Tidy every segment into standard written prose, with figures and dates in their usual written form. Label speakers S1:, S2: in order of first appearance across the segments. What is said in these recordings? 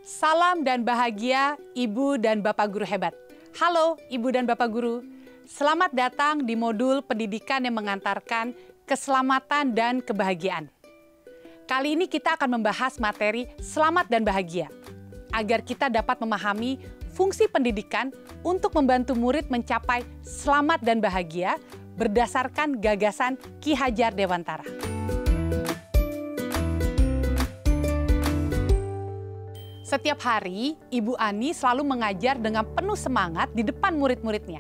S1: Salam dan bahagia Ibu dan Bapak Guru hebat. Halo Ibu dan Bapak Guru, selamat datang di modul pendidikan yang mengantarkan keselamatan dan kebahagiaan. Kali ini kita akan membahas materi selamat dan bahagia, agar kita dapat memahami fungsi pendidikan untuk membantu murid mencapai selamat dan bahagia berdasarkan gagasan Ki Hajar Dewantara. Setiap hari, Ibu Ani selalu mengajar dengan penuh semangat di depan murid-muridnya.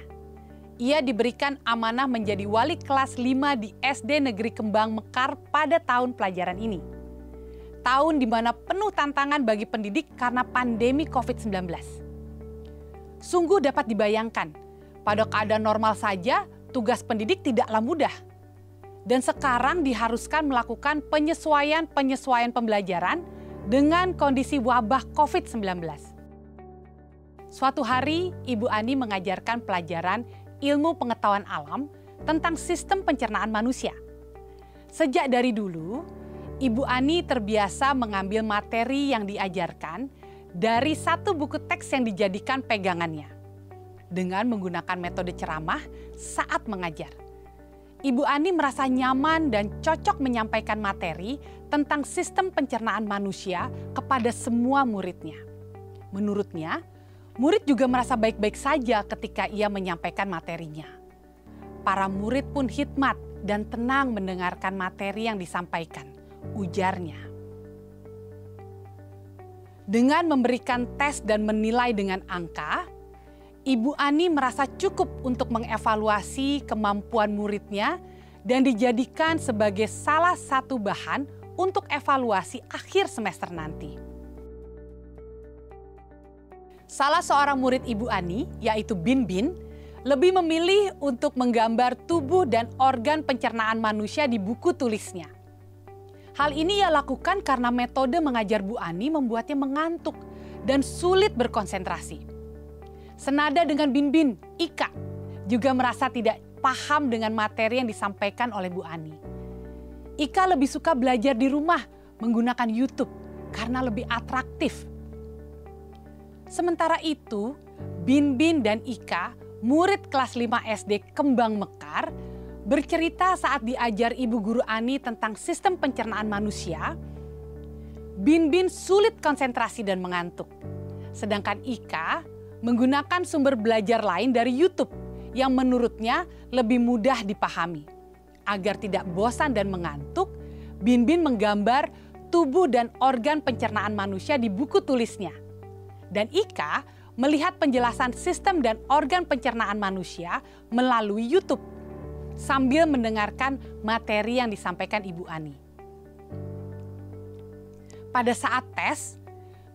S1: Ia diberikan amanah menjadi wali kelas 5 di SD Negeri Kembang Mekar pada tahun pelajaran ini. Tahun di mana penuh tantangan bagi pendidik karena pandemi COVID-19. Sungguh dapat dibayangkan, pada keadaan normal saja tugas pendidik tidaklah mudah. Dan sekarang diharuskan melakukan penyesuaian pembelajaran dengan kondisi wabah COVID-19. Suatu hari, Ibu Ani mengajarkan pelajaran ilmu pengetahuan alam tentang sistem pencernaan manusia. Sejak dari dulu, Ibu Ani terbiasa mengambil materi yang diajarkan dari satu buku teks yang dijadikan pegangannya, dengan menggunakan metode ceramah saat mengajar. Ibu Ani merasa nyaman dan cocok menyampaikan materi tentang sistem pencernaan manusia kepada semua muridnya. Menurutnya, murid juga merasa baik-baik saja ketika ia menyampaikan materinya. Para murid pun hikmat dan tenang mendengarkan materi yang disampaikan, ujarnya. Dengan memberikan tes dan menilai dengan angka, Ibu Ani merasa cukup untuk mengevaluasi kemampuan muridnya dan dijadikan sebagai salah satu bahan untuk evaluasi akhir semester nanti. Salah seorang murid Ibu Ani, yaitu Bin Bin, lebih memilih untuk menggambar tubuh dan organ pencernaan manusia di buku tulisnya. Hal ini ia lakukan karena metode mengajar Bu Ani membuatnya mengantuk dan sulit berkonsentrasi. Senada dengan Bin Bin, Ika juga merasa tidak paham dengan materi yang disampaikan oleh Bu Ani. Ika lebih suka belajar di rumah menggunakan YouTube karena lebih atraktif. Sementara itu, Bin Bin dan Ika, murid kelas 5 SD Kembang Mekar, bercerita saat diajar Ibu Guru Ani tentang sistem pencernaan manusia. Bin Bin sulit konsentrasi dan mengantuk. Sedangkan Ika menggunakan sumber belajar lain dari YouTube yang menurutnya lebih mudah dipahami. Agar tidak bosan dan mengantuk, Bin Bin menggambar tubuh dan organ pencernaan manusia di buku tulisnya. Dan Ika melihat penjelasan sistem dan organ pencernaan manusia melalui YouTube sambil mendengarkan materi yang disampaikan Ibu Ani. Pada saat tes,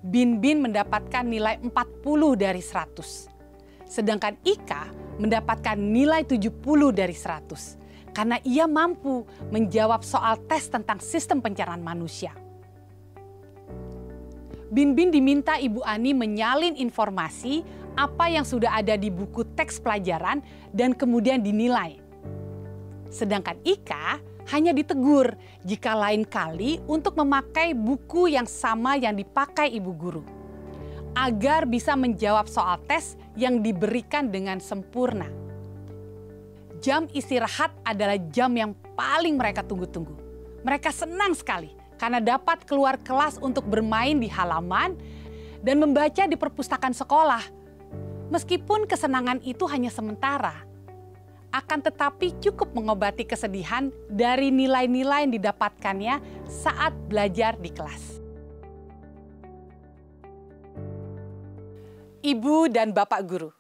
S1: Bin Bin mendapatkan nilai 40 dari 100. Sedangkan Ika mendapatkan nilai 70 dari 100. Karena ia mampu menjawab soal tes tentang sistem pencernaan manusia. Bin Bin diminta Ibu Ani menyalin informasi apa yang sudah ada di buku teks pelajaran dan kemudian dinilai. Sedangkan Ika hanya ditegur jika lain kali untuk memakai buku yang sama yang dipakai Ibu Guru, agar bisa menjawab soal tes yang diberikan dengan sempurna. Jam istirahat adalah jam yang paling mereka tunggu-tunggu. Mereka senang sekali karena dapat keluar kelas untuk bermain di halaman dan membaca di perpustakaan sekolah. Meskipun kesenangan itu hanya sementara, akan tetapi cukup mengobati kesedihan dari nilai-nilai yang didapatkannya saat belajar di kelas. Ibu dan Bapak Guru,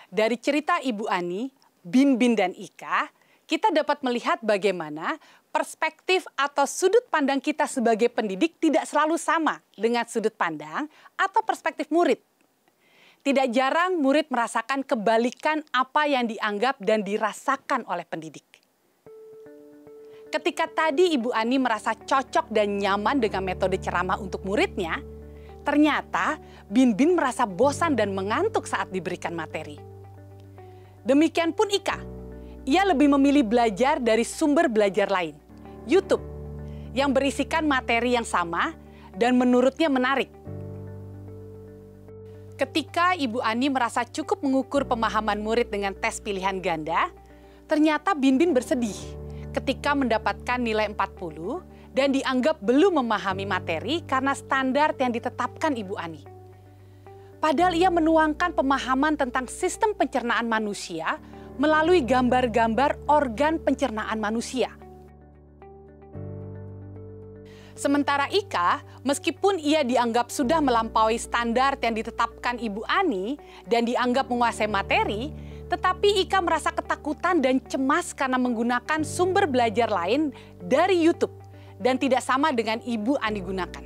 S1: dari cerita Ibu Ani, Bin Bin dan Ika, kita dapat melihat bagaimana perspektif atau sudut pandang kita sebagai pendidik tidak selalu sama dengan sudut pandang atau perspektif murid. Tidak jarang murid merasakan kebalikan apa yang dianggap dan dirasakan oleh pendidik. Ketika tadi Ibu Ani merasa cocok dan nyaman dengan metode ceramah untuk muridnya, ternyata Bin Bin merasa bosan dan mengantuk saat diberikan materi. Demikian pun Ika, ia lebih memilih belajar dari sumber belajar lain, YouTube, yang berisikan materi yang sama dan menurutnya menarik. Ketika Ibu Ani merasa cukup mengukur pemahaman murid dengan tes pilihan ganda, ternyata Binbin bersedih ketika mendapatkan nilai 40 dan dianggap belum memahami materi karena standar yang ditetapkan Ibu Ani. Padahal ia menuangkan pemahaman tentang sistem pencernaan manusia melalui gambar-gambar organ pencernaan manusia. Sementara Ika, meskipun ia dianggap sudah melampaui standar yang ditetapkan Ibu Ani dan dianggap menguasai materi, tetapi Ika merasa ketakutan dan cemas karena menggunakan sumber belajar lain dari YouTube dan tidak sama dengan Ibu Ani gunakan.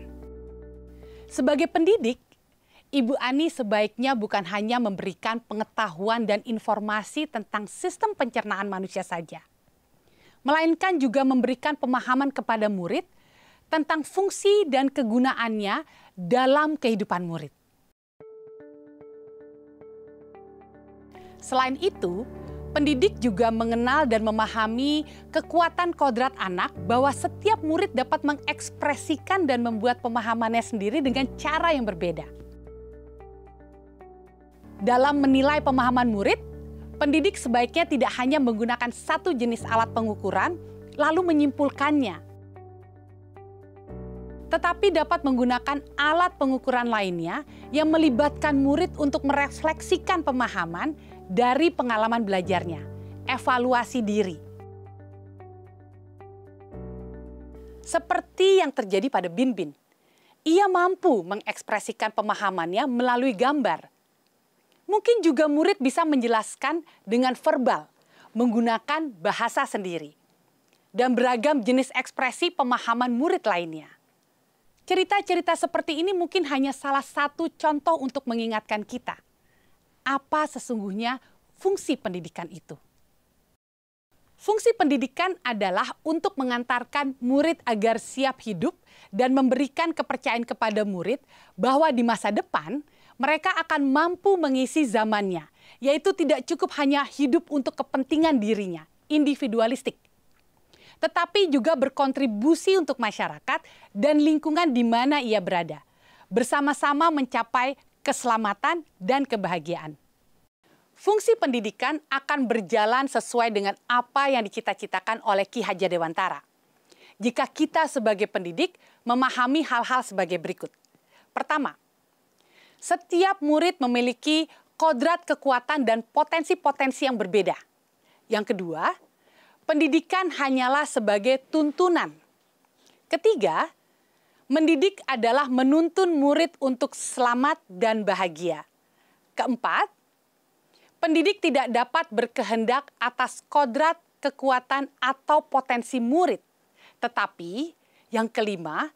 S1: Sebagai pendidik, Ibu Ani sebaiknya bukan hanya memberikan pengetahuan dan informasi tentang sistem pencernaan manusia saja, melainkan juga memberikan pemahaman kepada murid tentang fungsi dan kegunaannya dalam kehidupan murid. Selain itu, pendidik juga mengenal dan memahami kekuatan kodrat anak bahwa setiap murid dapat mengekspresikan dan membuat pemahamannya sendiri dengan cara yang berbeda. Dalam menilai pemahaman murid, pendidik sebaiknya tidak hanya menggunakan satu jenis alat pengukuran lalu menyimpulkannya, tetapi dapat menggunakan alat pengukuran lainnya yang melibatkan murid untuk merefleksikan pemahaman dari pengalaman belajarnya, evaluasi diri. Seperti yang terjadi pada Binbin, ia mampu mengekspresikan pemahamannya melalui gambar. Mungkin juga murid bisa menjelaskan dengan verbal, menggunakan bahasa sendiri, dan beragam jenis ekspresi pemahaman murid lainnya. Cerita-cerita seperti ini mungkin hanya salah satu contoh untuk mengingatkan kita apa sesungguhnya fungsi pendidikan itu. Fungsi pendidikan adalah untuk mengantarkan murid agar siap hidup dan memberikan kepercayaan kepada murid bahwa di masa depan mereka akan mampu mengisi zamannya, yaitu tidak cukup hanya hidup untuk kepentingan dirinya, individualistik, tetapi juga berkontribusi untuk masyarakat dan lingkungan di mana ia berada, bersama-sama mencapai keselamatan dan kebahagiaan. Fungsi pendidikan akan berjalan sesuai dengan apa yang dicita-citakan oleh Ki Hajar Dewantara. Jika kita sebagai pendidik memahami hal-hal sebagai berikut. Pertama, setiap murid memiliki kodrat kekuatan dan potensi-potensi yang berbeda. Yang kedua, pendidikan hanyalah sebagai tuntunan. Ketiga, mendidik adalah menuntun murid untuk selamat dan bahagia. Keempat, pendidik tidak dapat berkehendak atas kodrat, kekuatan, atau potensi murid. Tetapi, yang kelima,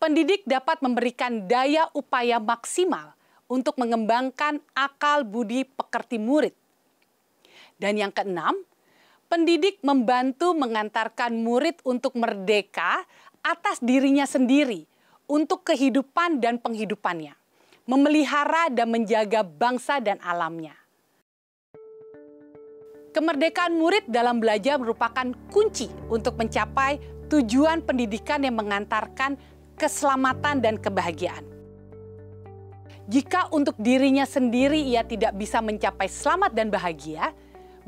S1: pendidik dapat memberikan daya upaya maksimal untuk mengembangkan akal budi pekerti murid. Dan yang keenam, pendidik membantu mengantarkan murid untuk merdeka atas dirinya sendiri untuk kehidupan dan penghidupannya, memelihara dan menjaga bangsa dan alamnya. Kemerdekaan murid dalam belajar merupakan kunci untuk mencapai tujuan pendidikan yang mengantarkan keselamatan dan kebahagiaan. Jika untuk dirinya sendiri ia tidak bisa mencapai selamat dan bahagia,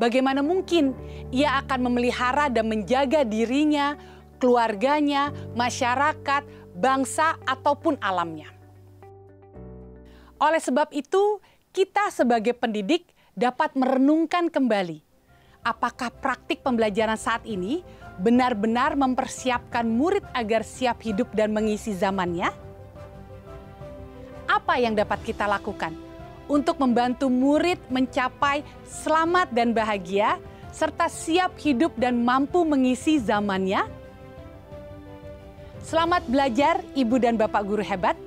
S1: bagaimana mungkin ia akan memelihara dan menjaga dirinya, keluarganya, masyarakat, bangsa, ataupun alamnya. Oleh sebab itu, kita sebagai pendidik dapat merenungkan kembali apakah praktik pembelajaran saat ini benar-benar mempersiapkan murid agar siap hidup dan mengisi zamannya? Apa yang dapat kita lakukan untuk membantu murid mencapai selamat dan bahagia, serta siap hidup dan mampu mengisi zamannya? Selamat belajar, Ibu dan Bapak guru hebat.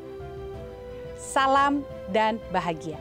S1: Salam dan bahagia.